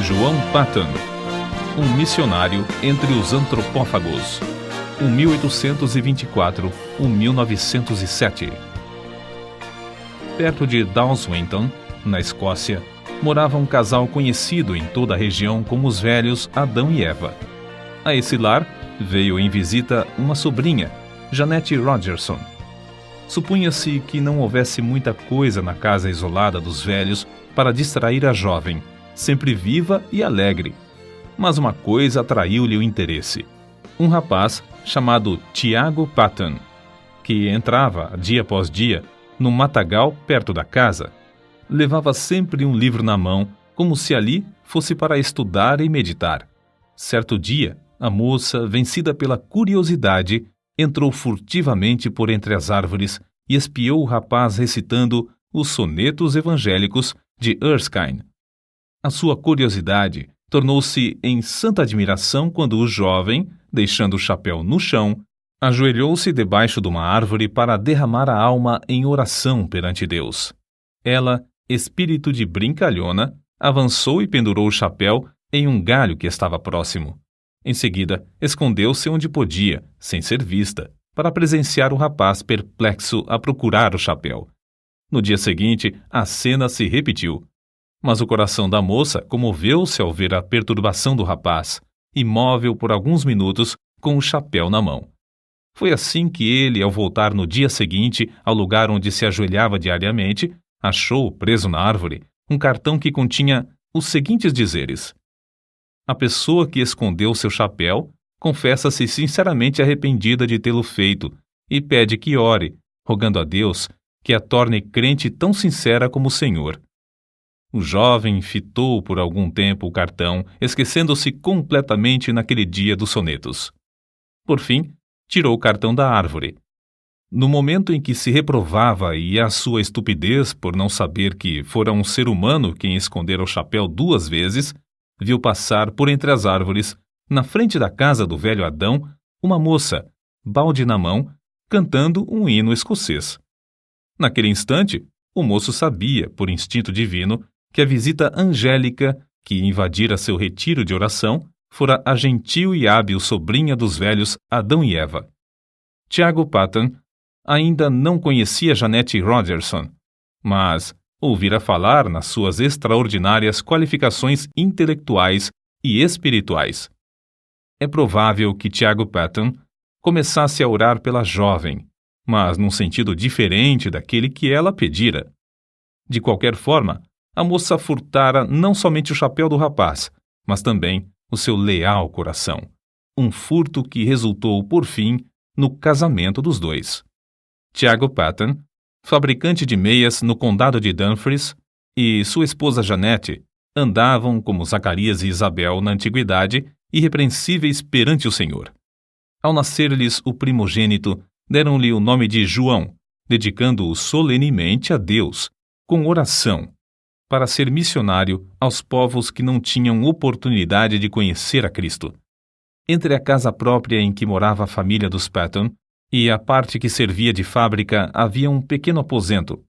João Patton, um missionário entre os antropófagos, 1824-1907. Perto de Dawswinton, na Escócia, morava um casal conhecido em toda a região como os velhos Adão e Eva. A esse lar veio em visita uma sobrinha, Jeanette Rogerson. Supunha-se que não houvesse muita coisa na casa isolada dos velhos para distrair a jovem, sempre viva e alegre. Mas uma coisa atraiu-lhe o interesse. Um rapaz chamado Tiago Patton, que entrava, dia após dia, no matagal perto da casa. Levava sempre um livro na mão, como se ali fosse para estudar e meditar. Certo dia, a moça, vencida pela curiosidade, entrou furtivamente por entre as árvores e espiou o rapaz recitando os sonetos evangélicos de Erskine. A sua curiosidade tornou-se em santa admiração quando o jovem, deixando o chapéu no chão, ajoelhou-se debaixo de uma árvore para derramar a alma em oração perante Deus. Ela, espírito de brincalhona, avançou e pendurou o chapéu em um galho que estava próximo. Em seguida, escondeu-se onde podia, sem ser vista, para presenciar o rapaz perplexo a procurar o chapéu. No dia seguinte, a cena se repetiu. Mas o coração da moça comoveu-se ao ver a perturbação do rapaz, imóvel por alguns minutos com o chapéu na mão. Foi assim que ele, ao voltar no dia seguinte ao lugar onde se ajoelhava diariamente, achou, preso na árvore, um cartão que continha os seguintes dizeres: a pessoa que escondeu seu chapéu confessa-se sinceramente arrependida de tê-lo feito e pede que ore, rogando a Deus que a torne crente tão sincera como o Senhor. O jovem fitou por algum tempo o cartão, esquecendo-se completamente naquele dia dos sonetos. Por fim, tirou o cartão da árvore. No momento em que se reprovava e a sua estupidez por não saber que fora um ser humano quem escondera o chapéu 2 vezes, viu passar por entre as árvores, na frente da casa do velho Adão, uma moça, balde na mão, cantando um hino escocês. Naquele instante, o moço sabia, por instinto divino, que a visita angélica que invadira seu retiro de oração fora a gentil e hábil sobrinha dos velhos Adão e Eva. Tiago Patton ainda não conhecia Jeanette Rogerson, mas ouvira falar nas suas extraordinárias qualificações intelectuais e espirituais. É provável que Tiago Patton começasse a orar pela jovem, mas num sentido diferente daquele que ela pedira. De qualquer forma, a moça furtara não somente o chapéu do rapaz, mas também o seu leal coração. Um furto que resultou, por fim, no casamento dos dois. Tiago Patton, fabricante de meias no condado de Dumfries, e sua esposa Jeanette andavam, como Zacarias e Isabel na antiguidade, irrepreensíveis perante o Senhor. Ao nascer-lhes o primogênito, deram-lhe o nome de João, dedicando-o solenemente a Deus, com oração, para ser missionário aos povos que não tinham oportunidade de conhecer a Cristo. Entre a casa própria em que morava a família dos Patton e a parte que servia de fábrica havia um pequeno aposento.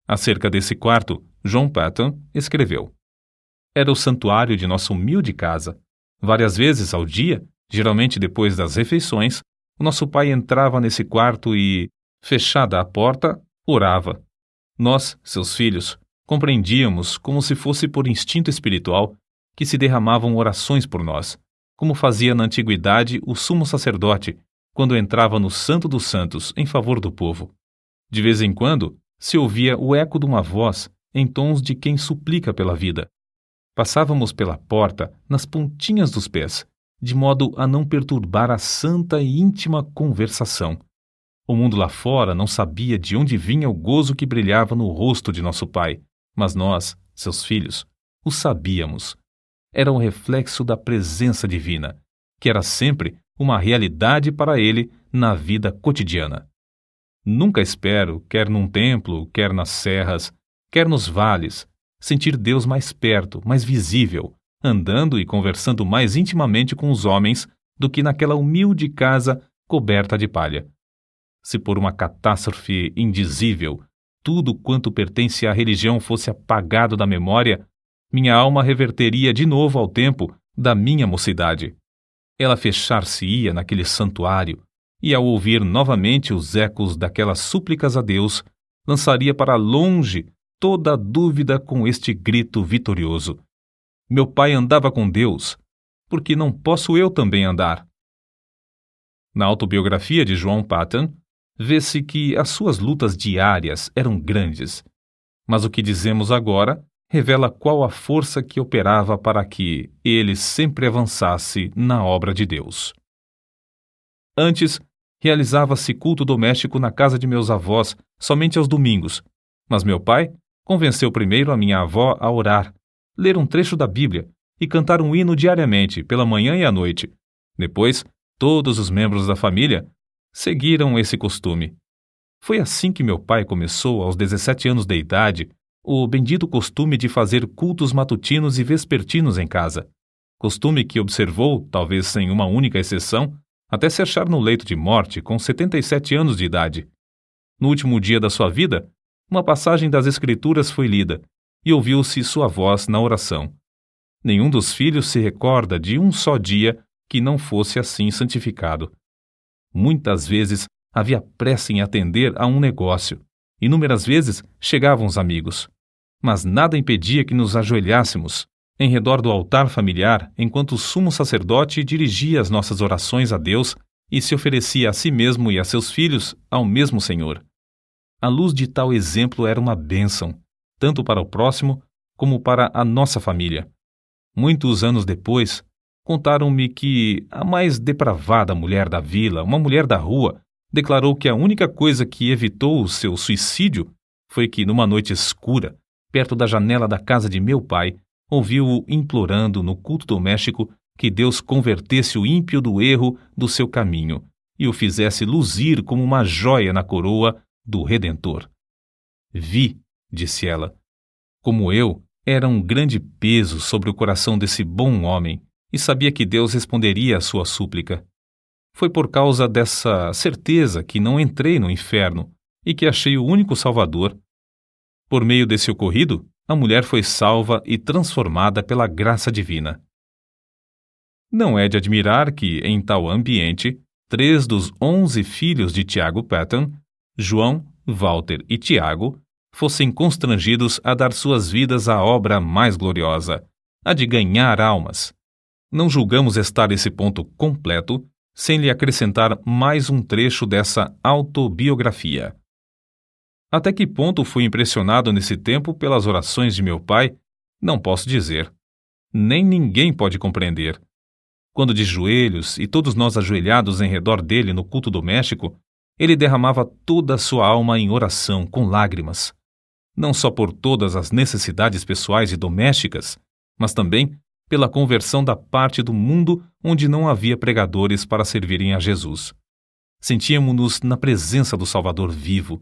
Acerca desse quarto, John Patton escreveu: era o santuário de nossa humilde casa. Várias vezes ao dia, geralmente depois das refeições, o nosso pai entrava nesse quarto e, fechada a porta, orava. Nós, seus filhos, compreendíamos, como se fosse por instinto espiritual, que se derramavam orações por nós, como fazia na antiguidade o sumo sacerdote, quando entrava no Santo dos Santos em favor do povo. De vez em quando, se ouvia o eco de uma voz em tons de quem suplica pela vida. Passávamos pela porta nas pontinhas dos pés, de modo a não perturbar a santa e íntima conversação. O mundo lá fora não sabia de onde vinha o gozo que brilhava no rosto de nosso pai, mas nós, seus filhos, o sabíamos. Era um reflexo da presença divina, que era sempre uma realidade para ele na vida cotidiana. Nunca espero, quer num templo, quer nas serras, quer nos vales, sentir Deus mais perto, mais visível, andando e conversando mais intimamente com os homens do que naquela humilde casa coberta de palha. Se por uma catástrofe indizível tudo quanto pertence à religião fosse apagado da memória, Minha alma reverteria de novo ao tempo da minha mocidade. Ela fechar-se-ia naquele santuário, e ao ouvir novamente os ecos daquelas súplicas a Deus, lançaria para longe toda a dúvida com este grito vitorioso: meu pai andava com Deus, por que não posso eu também andar? Na autobiografia de João Paton, vê-se que as suas lutas diárias eram grandes, mas o que dizemos agora revela qual a força que operava para que ele sempre avançasse na obra de Deus. Antes, realizava-se culto doméstico na casa de meus avós somente aos domingos, mas meu pai convenceu primeiro a minha avó a orar, ler um trecho da Bíblia e cantar um hino diariamente, pela manhã e à noite. Depois, todos os membros da família seguiram esse costume. Foi assim que meu pai começou, aos 17 anos de idade, o bendito costume de fazer cultos matutinos e vespertinos em casa. Costume que observou, talvez sem uma única exceção, até se achar no leito de morte com 77 anos de idade. No último dia da sua vida, uma passagem das Escrituras foi lida e ouviu-se sua voz na oração. Nenhum dos filhos se recorda de um só dia que não fosse assim santificado. Muitas vezes havia pressa em atender a um negócio. Inúmeras vezes chegavam os amigos. Mas nada impedia que nos ajoelhássemos em redor do altar familiar enquanto o sumo sacerdote dirigia as nossas orações a Deus e se oferecia a si mesmo e a seus filhos ao mesmo Senhor. A luz de tal exemplo era uma bênção, tanto para o próximo como para a nossa família. Muitos anos depois, contaram-me que a mais depravada mulher da vila, uma mulher da rua, declarou que a única coisa que evitou o seu suicídio foi que, numa noite escura, perto da janela da casa de meu pai, ouviu-o implorando no culto doméstico que Deus convertesse o ímpio do erro do seu caminho e o fizesse luzir como uma joia na coroa do Redentor. Vi, disse ela, como eu, era um grande peso sobre o coração desse bom homem e sabia que Deus responderia à sua súplica. Foi por causa dessa certeza que não entrei no inferno e que achei o único Salvador. Por meio desse ocorrido, a mulher foi salva e transformada pela graça divina. Não é de admirar que, em tal ambiente, 3 dos 11 filhos de Tiago Paton, João, Walter e Tiago, fossem constrangidos a dar suas vidas à obra mais gloriosa, a de ganhar almas. Não julgamos estar esse ponto completo sem lhe acrescentar mais um trecho dessa autobiografia. Até que ponto fui impressionado nesse tempo pelas orações de meu pai, não posso dizer. Nem ninguém pode compreender. Quando de joelhos e todos nós ajoelhados em redor dele no culto doméstico, ele derramava toda a sua alma em oração com lágrimas, não só por todas as necessidades pessoais e domésticas, mas também pela conversão da parte do mundo onde não havia pregadores para servirem a Jesus. Sentíamos-nos na presença do Salvador vivo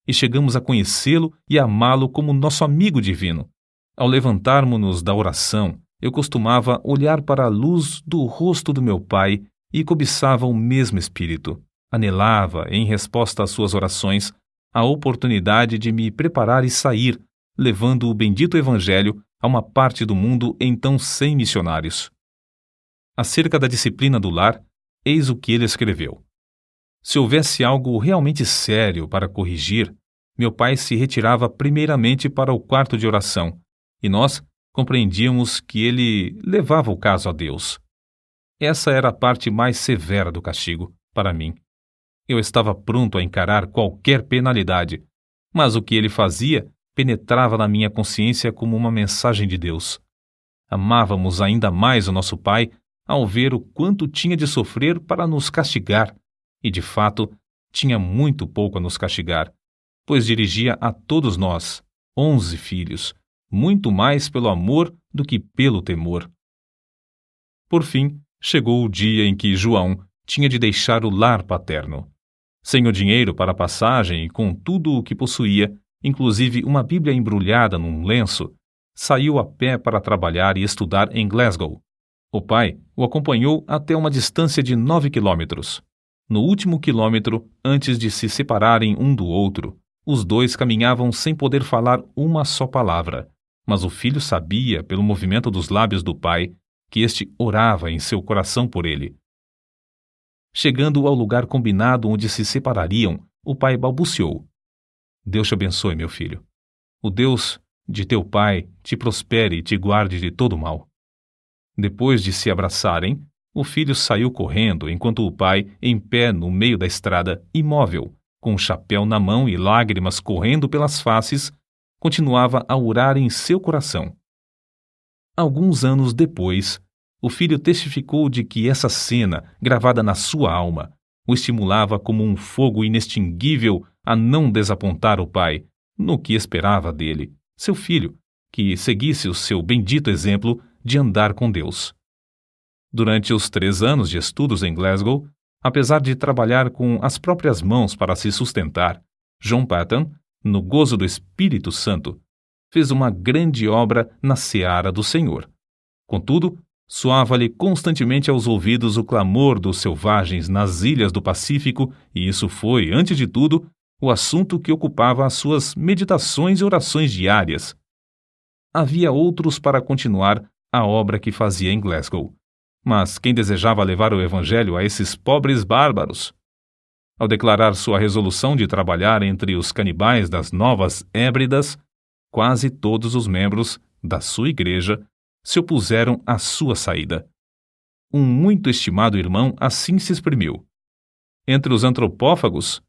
e chegamos a conhecê-lo e amá-lo como nosso amigo divino. Ao levantarmos-nos da oração, eu costumava olhar para a luz do rosto do meu pai e cobiçava o mesmo espírito. Anelava, em resposta às suas orações, a oportunidade de me preparar e sair, levando o bendito Evangelho a uma parte do mundo então sem missionários. Acerca da disciplina do lar, eis o que ele escreveu. Se houvesse algo realmente sério para corrigir, meu pai se retirava primeiramente para o quarto de oração, e nós compreendíamos que ele levava o caso a Deus. Essa era a parte mais severa do castigo, para mim. Eu estava pronto a encarar qualquer penalidade, mas o que ele fazia penetrava na minha consciência como uma mensagem de Deus. Amávamos ainda mais o nosso pai ao ver o quanto tinha de sofrer para nos castigar, e de fato tinha muito pouco a nos castigar, pois dirigia a todos nós, 11 filhos, muito mais pelo amor do que pelo temor. Por fim, chegou o dia em que João tinha de deixar o lar paterno. Sem o dinheiro para a passagem e com tudo o que possuía, inclusive uma Bíblia embrulhada num lenço, saiu a pé para trabalhar e estudar em Glasgow. O pai o acompanhou até uma distância de 9 quilômetros. No último quilômetro, antes de se separarem um do outro, os dois caminhavam sem poder falar uma só palavra, Mas o filho sabia, pelo movimento dos lábios do pai, que este orava em seu coração por ele. Chegando ao lugar combinado onde se separariam, o pai balbuciou: Deus te abençoe, meu filho. O Deus de teu pai te prospere e te guarde de todo mal. Depois de se abraçarem, o filho saiu correndo, enquanto o pai, em pé no meio da estrada, imóvel, com o chapéu na mão e lágrimas correndo pelas faces, continuava a orar em seu coração. Alguns anos depois, o filho testificou de que essa cena, gravada na sua alma, o estimulava como um fogo inextinguível a não desapontar o pai no que esperava dele, seu filho, que seguisse o seu bendito exemplo de andar com Deus. Durante os 3 anos de estudos em Glasgow, apesar de trabalhar com as próprias mãos para se sustentar, John Paton, no gozo do Espírito Santo, fez uma grande obra na seara do Senhor. Contudo, soava-lhe constantemente aos ouvidos o clamor dos selvagens nas ilhas do Pacífico, e isso foi, antes de tudo, o assunto que ocupava as suas meditações e orações diárias. Havia outros para continuar a obra que fazia em Glasgow, mas quem desejava levar o Evangelho a esses pobres bárbaros? Ao declarar sua resolução de trabalhar entre os canibais das Novas Hébridas, quase todos os membros da sua igreja se opuseram à sua saída. Um muito estimado irmão assim se exprimiu: entre os antropófagos,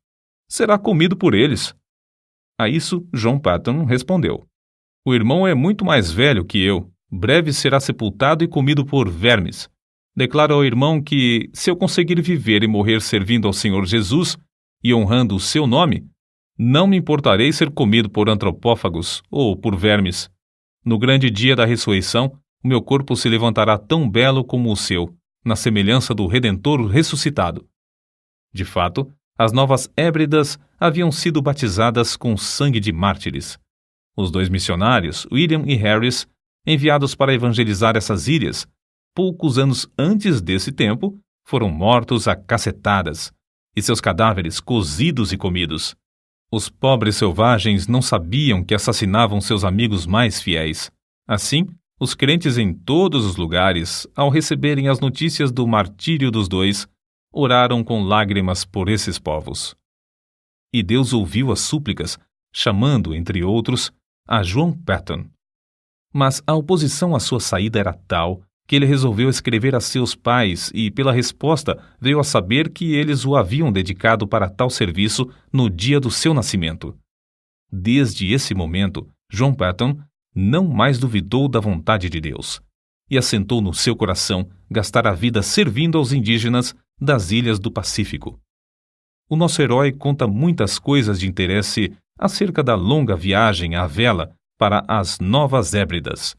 será comido por eles. A isso, John Paton respondeu: o irmão é muito mais velho que eu, breve será sepultado e comido por vermes. Declaro ao irmão que, se eu conseguir viver e morrer servindo ao Senhor Jesus e honrando o seu nome, não me importarei ser comido por antropófagos ou por vermes. No grande dia da ressurreição, o meu corpo se levantará tão belo como o seu, na semelhança do Redentor ressuscitado. De fato, as Novas Hébridas haviam sido batizadas com sangue de mártires. Os 2 missionários, William e Harris, enviados para evangelizar essas ilhas, poucos anos antes desse tempo, foram mortos a cacetadas, e seus cadáveres cozidos e comidos. Os pobres selvagens não sabiam que assassinavam seus amigos mais fiéis. Assim, os crentes em todos os lugares, ao receberem as notícias do martírio dos 2, oraram com lágrimas por esses povos. E Deus ouviu as súplicas, chamando, entre outros, a John Paton. Mas a oposição à sua saída era tal que ele resolveu escrever a seus pais e, pela resposta, veio a saber que eles o haviam dedicado para tal serviço no dia do seu nascimento. Desde esse momento, John Paton não mais duvidou da vontade de Deus e assentou no seu coração gastar a vida servindo aos indígenas das ilhas do Pacífico. O nosso herói conta muitas coisas de interesse acerca da longa viagem à vela para as Novas Hébridas.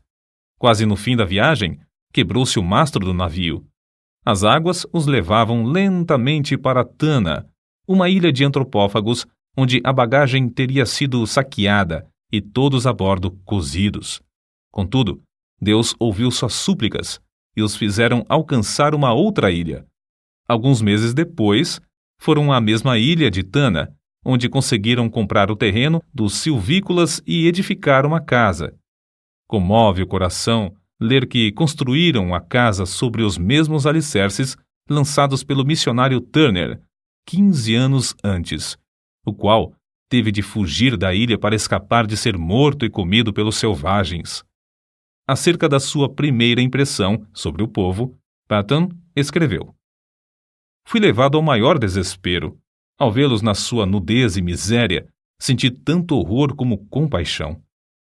Quase no fim da viagem, quebrou-se o mastro do navio. As águas os levavam lentamente para Tana, uma ilha de antropófagos onde a bagagem teria sido saqueada e todos a bordo cozidos. Contudo, Deus ouviu suas súplicas e os fizeram alcançar uma outra ilha. Alguns meses depois, foram à mesma ilha de Tana, onde conseguiram comprar o terreno dos silvícolas e edificar uma casa. Comove o coração ler que construíram a casa sobre os mesmos alicerces lançados pelo missionário Turner 15 anos antes, o qual teve de fugir da ilha para escapar de ser morto e comido pelos selvagens. Acerca da sua primeira impressão sobre o povo, Paton escreveu: fui levado ao maior desespero. Ao vê-los na sua nudez e miséria, senti tanto horror como compaixão.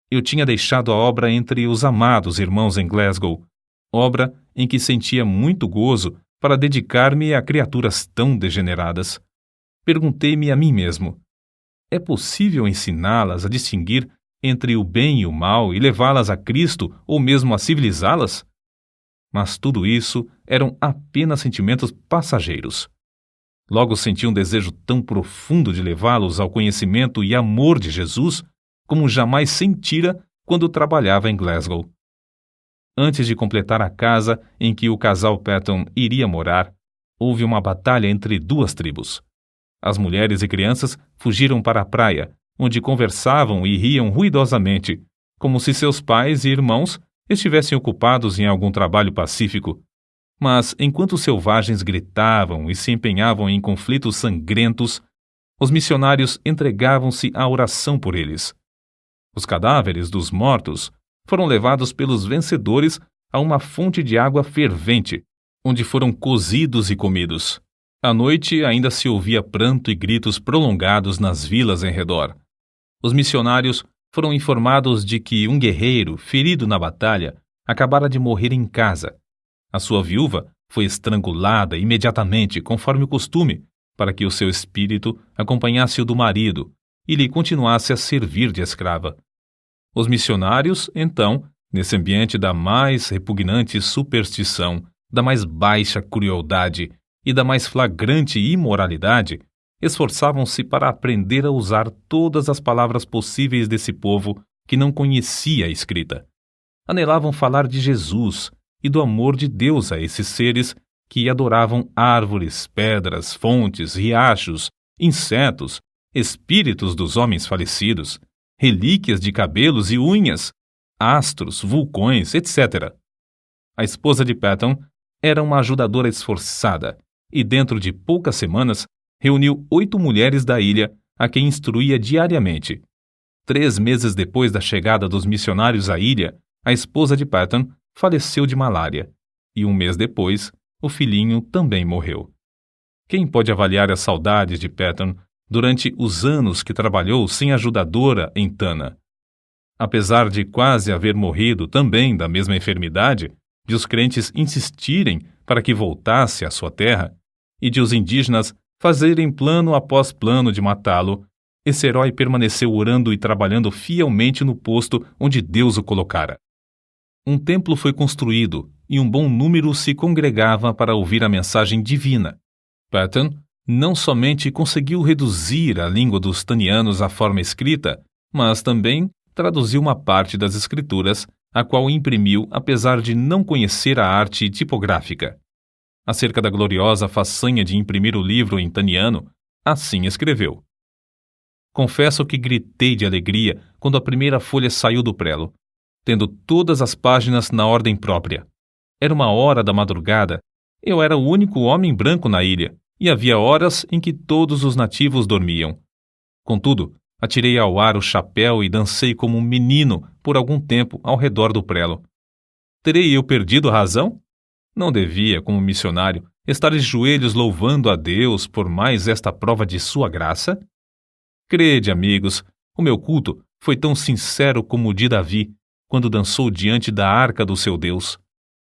Eu tinha deixado a obra entre os amados irmãos em Glasgow, obra em que sentia muito gozo para dedicar-me a criaturas tão degeneradas. Perguntei-me a mim mesmo: é possível ensiná-las a distinguir entre o bem e o mal e levá-las a Cristo ou mesmo a civilizá-las? Mas tudo isso eram apenas sentimentos passageiros. Logo senti um desejo tão profundo de levá-los ao conhecimento e amor de Jesus como jamais sentira quando trabalhava em Glasgow. Antes de completar a casa em que o casal Paton iria morar, houve uma batalha entre 2 tribos. As mulheres e crianças fugiram para a praia, onde conversavam e riam ruidosamente, como se seus pais e irmãos estivessem ocupados em algum trabalho pacífico. Mas, enquanto os selvagens gritavam e se empenhavam em conflitos sangrentos, os missionários entregavam-se à oração por eles. Os cadáveres dos mortos foram levados pelos vencedores a uma fonte de água fervente, onde foram cozidos e comidos. À noite ainda se ouvia pranto e gritos prolongados nas vilas em redor. Os missionários foram informados de que um guerreiro, ferido na batalha, acabara de morrer em casa. A sua viúva foi estrangulada imediatamente, conforme o costume, para que o seu espírito acompanhasse o do marido e lhe continuasse a servir de escrava. Os missionários, então, nesse ambiente da mais repugnante superstição, da mais baixa crueldade e da mais flagrante imoralidade, esforçavam-se para aprender a usar todas as palavras possíveis desse povo que não conhecia a escrita. Anelavam falar de Jesus e do amor de Deus a esses seres que adoravam árvores, pedras, fontes, riachos, insetos, espíritos dos homens falecidos, relíquias de cabelos e unhas, astros, vulcões, etc. A esposa de Patton era uma ajudadora esforçada e, dentro de poucas semanas, reuniu 8 mulheres da ilha a quem instruía diariamente. 3 meses depois da chegada dos missionários à ilha, a esposa de Patton faleceu de malária e 1 mês depois, o filhinho também morreu. Quem pode avaliar as saudades de Patton durante os anos que trabalhou sem ajudadora em Tana? Apesar de quase haver morrido também da mesma enfermidade, de os crentes insistirem para que voltasse à sua terra e de os indígenas fazerem plano após plano de matá-lo, esse herói permaneceu orando e trabalhando fielmente no posto onde Deus o colocara. Um templo foi construído e um bom número se congregava para ouvir a mensagem divina. Patton não somente conseguiu reduzir a língua dos tanianos à forma escrita, mas também traduziu uma parte das escrituras, a qual imprimiu apesar de não conhecer a arte tipográfica. Acerca da gloriosa façanha de imprimir o livro em taniano, assim escreveu: Confesso que gritei de alegria quando a primeira folha saiu do prelo, tendo todas as páginas na ordem própria. Era 1h da madrugada, eu era o único homem branco na ilha, e havia horas em que todos os nativos dormiam. Contudo, atirei ao ar o chapéu e dancei como um menino por algum tempo ao redor do prelo. Terei eu perdido a razão? Não devia, como missionário, estar de joelhos louvando a Deus por mais esta prova de sua graça? Crede, amigos, o meu culto foi tão sincero como o de Davi, quando dançou diante da arca do seu Deus.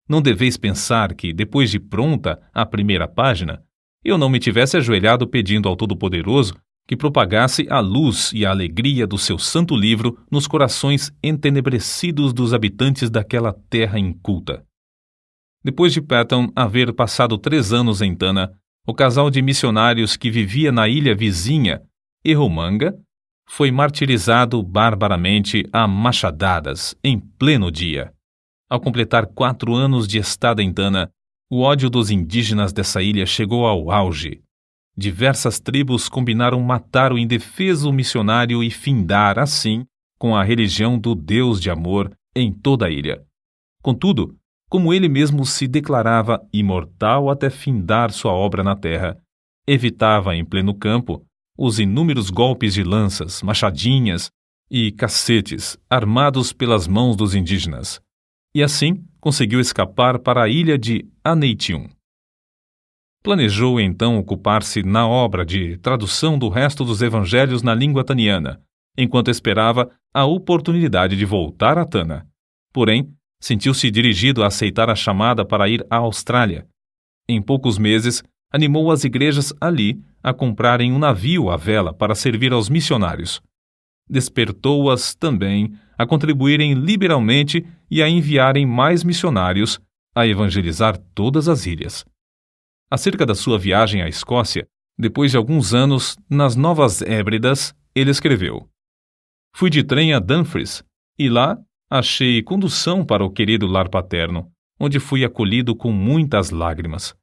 Não deveis pensar que, depois de pronta a primeira página, eu não me tivesse ajoelhado pedindo ao Todo-Poderoso que propagasse a luz e a alegria do seu santo livro nos corações entenebrecidos dos habitantes daquela terra inculta. Depois de Patton haver passado 3 anos em Tana, o casal de missionários que vivia na ilha vizinha, Erromanga, foi martirizado barbaramente a machadadas em pleno dia. Ao completar 4 anos de estada em Tana, o ódio dos indígenas dessa ilha chegou ao auge. Diversas tribos combinaram matar o indefeso missionário e findar, assim, com a religião do Deus de amor em toda a ilha. Contudo, como ele mesmo se declarava imortal até findar sua obra na terra, evitava em pleno campo os inúmeros golpes de lanças, machadinhas e cacetes armados pelas mãos dos indígenas, e assim conseguiu escapar para a ilha de Aneitium. Planejou então ocupar-se na obra de tradução do resto dos evangelhos na língua taniana, enquanto esperava a oportunidade de voltar a Tana. Porém, sentiu-se dirigido a aceitar a chamada para ir à Austrália. Em poucos meses, animou as igrejas ali a comprarem um navio à vela para servir aos missionários. Despertou-as também a contribuírem liberalmente e a enviarem mais missionários a evangelizar todas as ilhas. Acerca da sua viagem à Escócia, depois de alguns anos nas Novas Hébridas, ele escreveu: Fui de trem a Dumfries e lá achei condução para o querido lar paterno, onde fui acolhido com muitas lágrimas.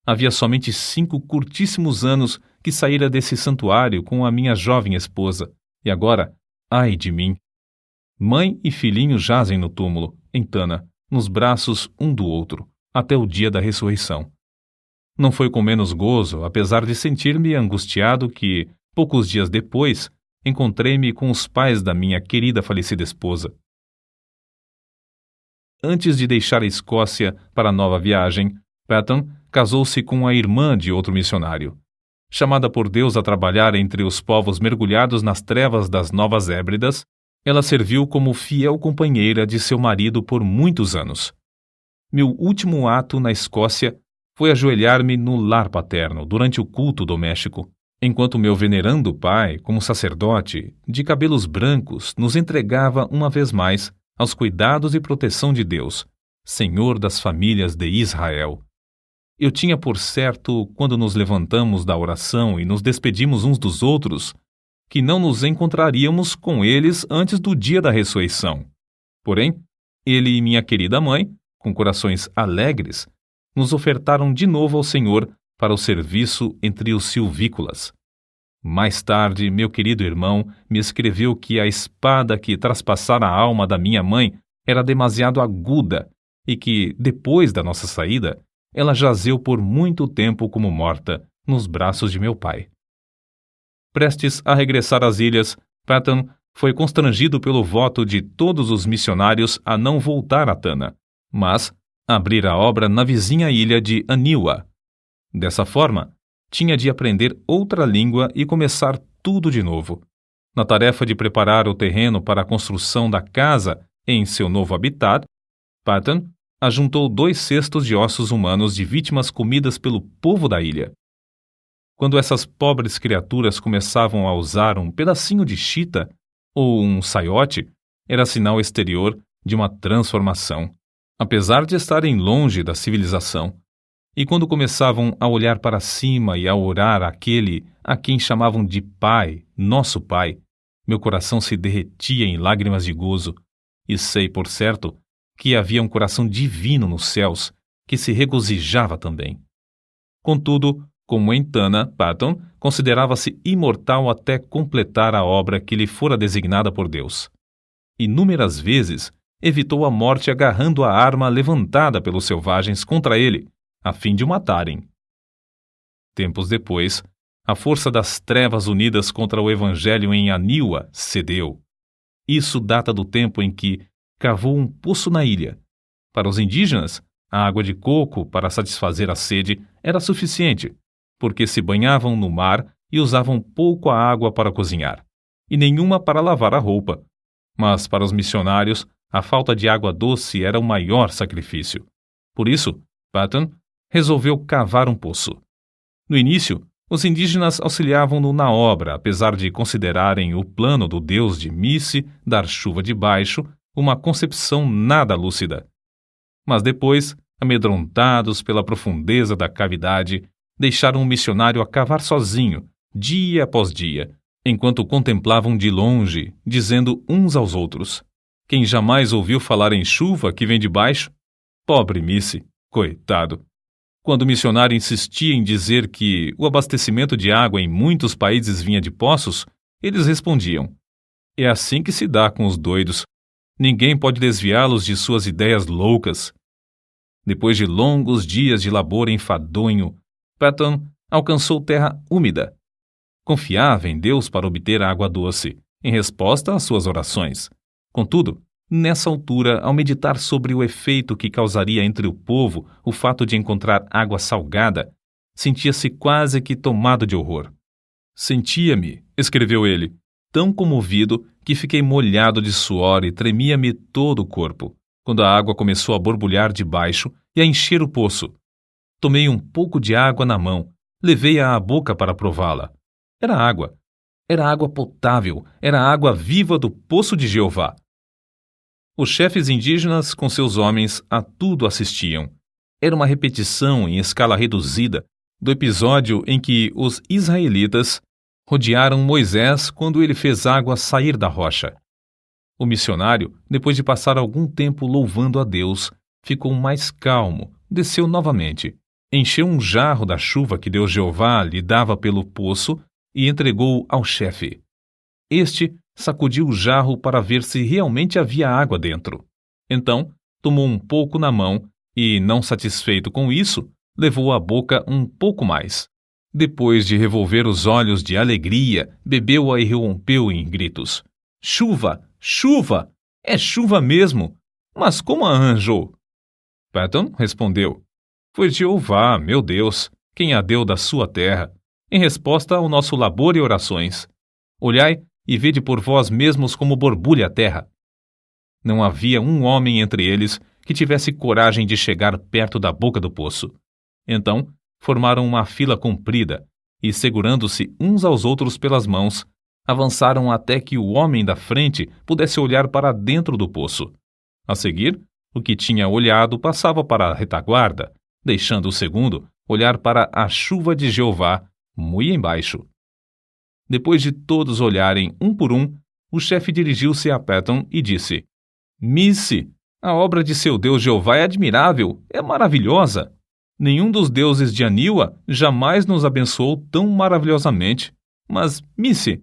Havia somente 5 curtíssimos anos que saíra desse santuário com a minha jovem esposa, e agora, ai de mim! Mãe e filhinho jazem no túmulo, em Tana, nos braços um do outro, até o dia da ressurreição. Não foi com menos gozo, apesar de sentir-me angustiado, que, poucos dias depois, encontrei-me com os pais da minha querida falecida esposa. Antes de deixar a Escócia para a nova viagem, Patton casou-se com a irmã de outro missionário. Chamada por Deus a trabalhar entre os povos mergulhados nas trevas das Novas Hébridas, ela serviu como fiel companheira de seu marido por muitos anos. Meu último ato na Escócia foi ajoelhar-me no lar paterno durante o culto doméstico, enquanto meu venerando pai, como sacerdote, de cabelos brancos, nos entregava uma vez mais aos cuidados e proteção de Deus, Senhor das famílias de Israel. Eu tinha por certo, quando nos levantamos da oração e nos despedimos uns dos outros, que não nos encontraríamos com eles antes do dia da ressurreição. Porém, ele e minha querida mãe, com corações alegres, nos ofertaram de novo ao Senhor para o serviço entre os silvícolas. Mais tarde, meu querido irmão me escreveu que a espada que traspassara a alma da minha mãe era demasiado aguda e que, depois da nossa saída, ela jazeu por muito tempo como morta nos braços de meu pai. Prestes a regressar às ilhas, Patton foi constrangido pelo voto de todos os missionários a não voltar a Tana, mas abrir a obra na vizinha ilha de Aniwa. Dessa forma, tinha de aprender outra língua e começar tudo de novo. Na tarefa de preparar o terreno para a construção da casa em seu novo habitat, Patton ajuntou 2 cestos de ossos humanos de vítimas comidas pelo povo da ilha. Quando essas pobres criaturas começavam a usar um pedacinho de chita ou um saiote, era sinal exterior de uma transformação, apesar de estarem longe da civilização. E quando começavam a olhar para cima e a orar àquele a quem chamavam de Pai, nosso Pai, meu coração se derretia em lágrimas de gozo, e sei, por certo, que havia um coração divino nos céus que se regozijava também. Contudo, como em Tana, Patton considerava-se imortal até completar a obra que lhe fora designada por Deus. Inúmeras vezes evitou a morte agarrando a arma levantada pelos selvagens contra ele, a fim de o matarem. Tempos depois, a força das trevas unidas contra o Evangelho em Aniwa cedeu. Isso data do tempo em que cavou um poço na ilha. Para os indígenas, a água de coco para satisfazer a sede era suficiente, porque se banhavam no mar e usavam pouco a água para cozinhar, e nenhuma para lavar a roupa. Mas para os missionários, a falta de água doce era o maior sacrifício. Por isso, Patton resolveu cavar um poço. No início, os indígenas auxiliavam-no na obra, apesar de considerarem o plano do deus de Misse dar chuva de baixo uma concepção nada lúcida. Mas depois, amedrontados pela profundeza da cavidade, deixaram o missionário a cavar sozinho, dia após dia, enquanto o contemplavam de longe, dizendo uns aos outros: quem jamais ouviu falar em chuva que vem de baixo? Pobre Misse, coitado! Quando o missionário insistia em dizer que o abastecimento de água em muitos países vinha de poços, eles respondiam: é assim que se dá com os doidos. Ninguém pode desviá-los de suas ideias loucas. Depois de longos dias de labor enfadonho, Patton alcançou terra úmida. Confiava em Deus para obter água doce, em resposta às suas orações. Contudo, nessa altura, ao meditar sobre o efeito que causaria entre o povo o fato de encontrar água salgada, sentia-se quase que tomado de horror. Sentia-me, escreveu ele, tão comovido que fiquei molhado de suor e tremia-me todo o corpo, quando a água começou a borbulhar de baixo e a encher o poço. Tomei um pouco de água na mão, levei-a à boca para prová-la. Era água potável, era a água viva do poço de Jeová. Os chefes indígenas, com seus homens, a tudo assistiam. Era uma repetição em escala reduzida do episódio em que os israelitas rodearam Moisés quando ele fez água sair da rocha. O missionário, depois de passar algum tempo louvando a Deus, ficou mais calmo, desceu novamente, encheu um jarro da chuva que Deus Jeová lhe dava pelo poço e entregou-o ao chefe. Este sacudiu o jarro para ver se realmente havia água dentro. Então, tomou um pouco na mão e, não satisfeito com isso, levou à boca um pouco mais. Depois de revolver os olhos de alegria, bebeu-a e rompeu em gritos. Chuva! Chuva! É chuva mesmo! Mas como a arranjou? Patton respondeu. Foi Jeová, meu Deus, quem a deu da sua terra, em resposta ao nosso labor e orações. Olhai e vede por vós mesmos como borbulha a terra. Não havia um homem entre eles que tivesse coragem de chegar perto da boca do poço. Então, formaram uma fila comprida e, segurando-se uns aos outros pelas mãos, avançaram até que o homem da frente pudesse olhar para dentro do poço. A seguir, o que tinha olhado passava para a retaguarda, deixando o segundo olhar para a chuva de Jeová, muito embaixo. Depois de todos olharem um por um, o chefe dirigiu-se a Patton e disse: Missy, a obra de seu Deus Jeová é admirável, é maravilhosa. Nenhum dos deuses de Aniwa jamais nos abençoou tão maravilhosamente. Mas, Missy,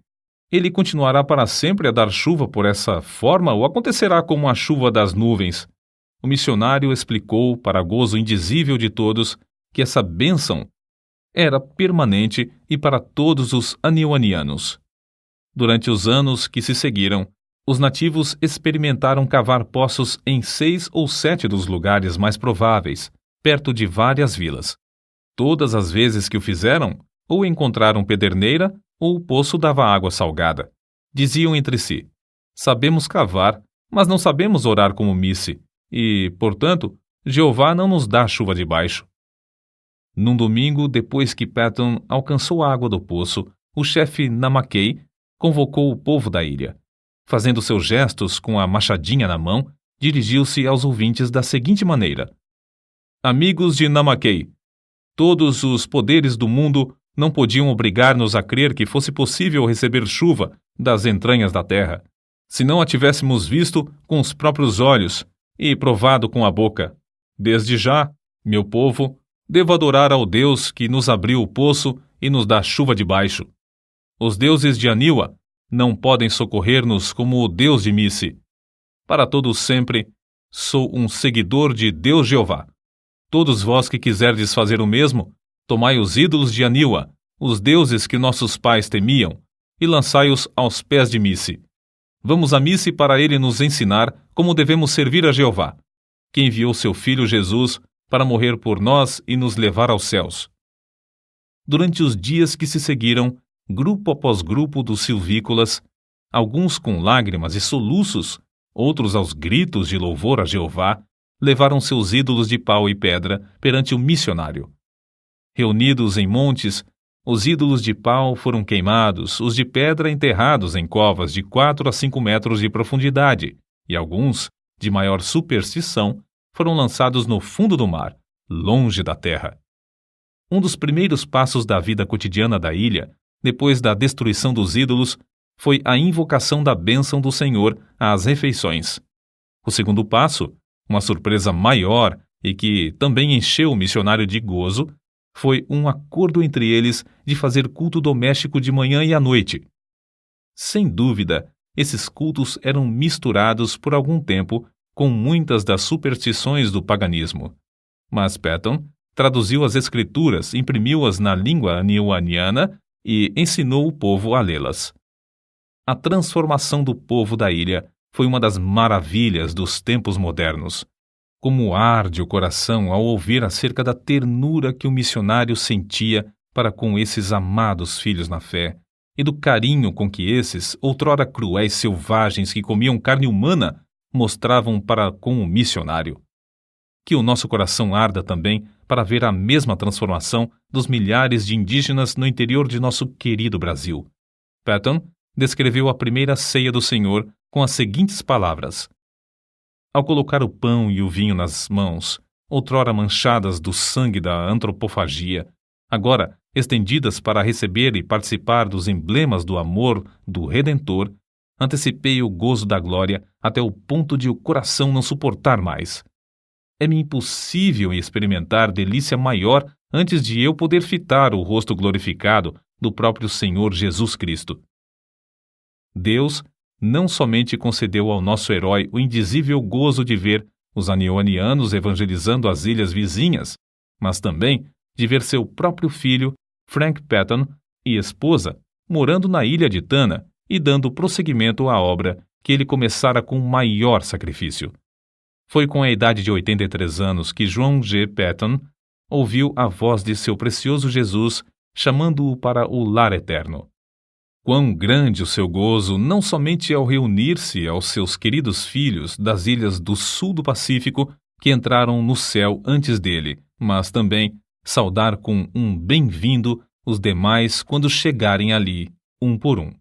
ele continuará para sempre a dar chuva por essa forma ou acontecerá como a chuva das nuvens? O missionário explicou, para gozo indizível de todos, que essa bênção era permanente e para todos os aniwanianos. Durante os anos que se seguiram, os nativos experimentaram cavar poços em 6 ou 7 dos lugares mais prováveis, perto de várias vilas. Todas as vezes que o fizeram, ou encontraram pederneira, ou o poço dava água salgada. Diziam entre si: sabemos cavar, mas não sabemos orar como Missy, e, portanto, Jeová não nos dá chuva de baixo. Num domingo, depois que Patton alcançou a água do poço, o chefe Namakei convocou o povo da ilha. Fazendo seus gestos com a machadinha na mão, dirigiu-se aos ouvintes da seguinte maneira: Amigos de Namakei, todos os poderes do mundo não podiam obrigar-nos a crer que fosse possível receber chuva das entranhas da terra, se não a tivéssemos visto com os próprios olhos e provado com a boca. Desde já, meu povo, devo adorar ao Deus que nos abriu o poço e nos dá chuva de baixo. Os deuses de Aniwa não podem socorrer-nos como o Deus de Missy. Para todos sempre, sou um seguidor de Deus Jeová. Todos vós que quiserdes fazer o mesmo, tomai os ídolos de Aniwa, os deuses que nossos pais temiam, e lançai-os aos pés de Missy. Vamos a Missy para ele nos ensinar como devemos servir a Jeová, que enviou seu filho Jesus para morrer por nós e nos levar aos céus. Durante os dias que se seguiram, grupo após grupo dos silvícolas, alguns com lágrimas e soluços, outros aos gritos de louvor a Jeová, levaram seus ídolos de pau e pedra perante o missionário. Reunidos em montes, os ídolos de pau foram queimados, os de pedra enterrados em covas de 4 a 5 metros de profundidade, e alguns, de maior superstição, foram lançados no fundo do mar, longe da terra. Um dos primeiros passos da vida cotidiana da ilha, depois da destruição dos ídolos, foi a invocação da bênção do Senhor às refeições. O segundo passo, uma surpresa maior e que também encheu o missionário de gozo, foi um acordo entre eles de fazer culto doméstico de manhã e à noite. Sem dúvida, esses cultos eram misturados por algum tempo com muitas das superstições do paganismo. Mas Patton traduziu as escrituras, imprimiu-as na língua aniwaniana e ensinou o povo a lê-las. A transformação do povo da ilha foi uma das maravilhas dos tempos modernos. Como arde o coração ao ouvir acerca da ternura que o missionário sentia para com esses amados filhos na fé, e do carinho com que esses, outrora cruéis selvagens que comiam carne humana, mostravam para com o missionário. Que o nosso coração arda também para ver a mesma transformação dos milhares de indígenas no interior de nosso querido Brasil. Patton descreveu a primeira ceia do Senhor com as seguintes palavras: ao colocar o pão e o vinho nas mãos, outrora manchadas do sangue da antropofagia, agora estendidas para receber e participar dos emblemas do amor do Redentor, antecipei o gozo da glória até o ponto de o coração não suportar mais. É-me impossível experimentar delícia maior antes de eu poder fitar o rosto glorificado do próprio Senhor Jesus Cristo. Deus não somente concedeu ao nosso herói o indizível gozo de ver os anionianos evangelizando as ilhas vizinhas, mas também de ver seu próprio filho, Frank Patton, e esposa, morando na ilha de Tanna e dando prosseguimento à obra que ele começara com maior sacrifício. Foi com a idade de 83 anos que João G. Patton ouviu a voz de seu precioso Jesus chamando-o para o lar eterno. Quão grande o seu gozo, não somente ao reunir-se aos seus queridos filhos das ilhas do sul do Pacífico que entraram no céu antes dele, mas também saudar com um bem-vindo os demais quando chegarem ali, um por um.